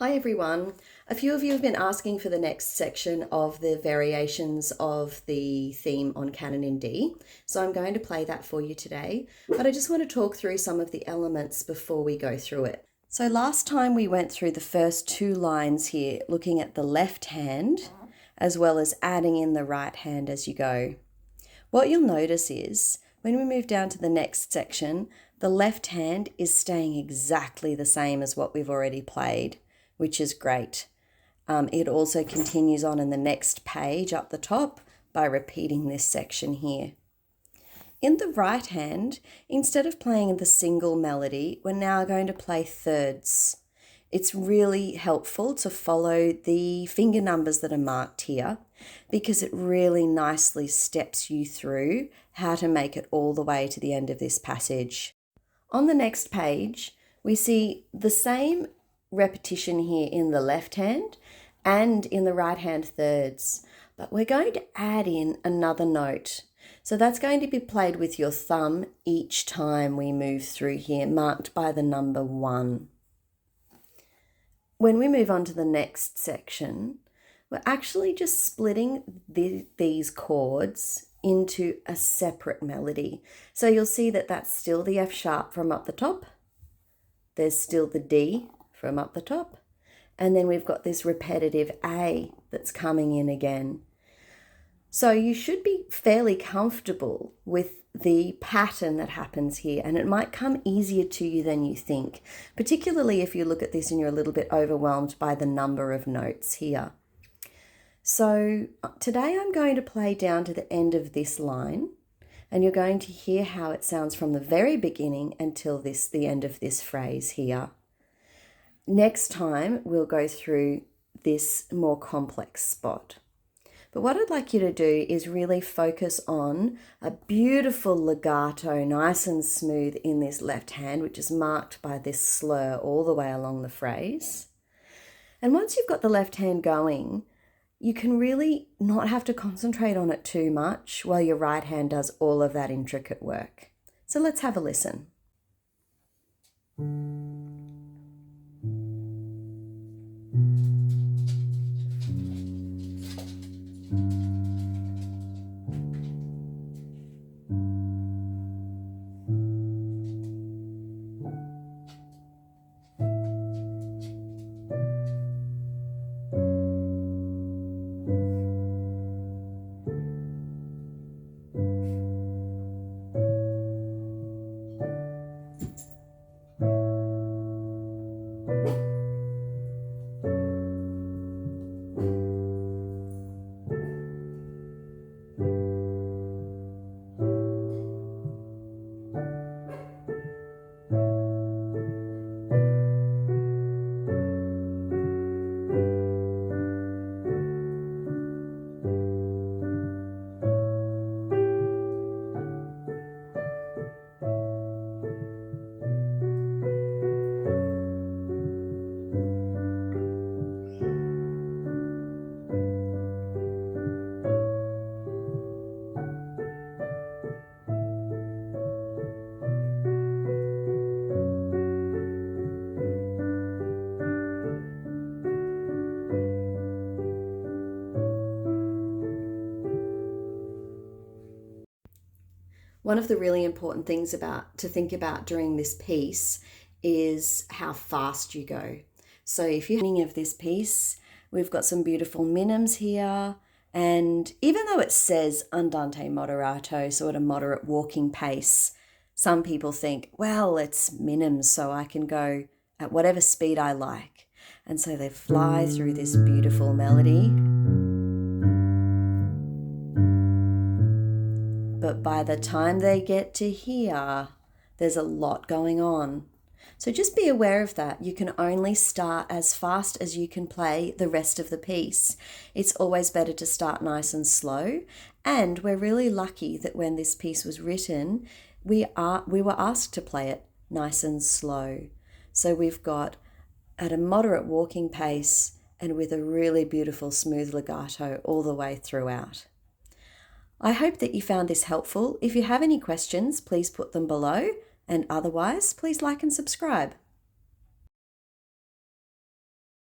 Hi everyone. A few of you have been asking for the next section of the variations of the theme on Canon in D, so I'm going to play that for you today, but I just want to talk through some of the elements before we go through it. So last time we went through the first two lines here, looking at the left hand, as well as adding in the right hand as you go. What you'll notice is, when we move down to the next section, the left hand is staying exactly the same as what we've already played, which is great. It also continues on in the next page up the top by repeating this section here. In the right hand, instead of playing the single melody, we're now going to play thirds. It's really helpful to follow the finger numbers that are marked here because it really nicely steps you through how to make it all the way to the end of this passage. On the next page, we see the same repetition here in the left hand and in the right hand thirds, but we're going to add in another note. So that's going to be played with your thumb each time we move through here, marked by the number 1. When we move on to the next section, we're actually just splitting these chords into a separate melody. So you'll see that that's still the F sharp from up the top. There's still the D from up the top, and then we've got this repetitive A that's coming in again. So you should be fairly comfortable with the pattern that happens here, and it might come easier to you than you think, particularly if you look at this and you're a little bit overwhelmed by the number of notes here. So today I'm going to play down to the end of this line, and you're going to hear how it sounds from the very beginning until the end of this phrase here. Next time, we'll go through this more complex spot. But what I'd like you to do is really focus on a beautiful legato, nice and smooth in this left hand, which is marked by this slur all the way along the phrase. And once you've got the left hand going, you can really not have to concentrate on it too much while your right hand does all of that intricate work. So let's have a listen. One of the really important things to think about during this piece is how fast you go. So if you're beginning of this piece, we've got some beautiful minims here, and even though it says andante moderato, so at a moderate walking pace, some people think, well, it's minims, so I can go at whatever speed I like. And so they fly through this beautiful melody. But by the time they get to here, there's a lot going on. So just be aware of that. You can only start as fast as you can play the rest of the piece. It's always better to start nice and slow. And we're really lucky that when this piece was written, we were asked to play it nice and slow. So we've got at a moderate walking pace and with a really beautiful smooth legato all the way throughout. I hope that you found this helpful. If you have any questions, please put them below, and otherwise, please like and subscribe.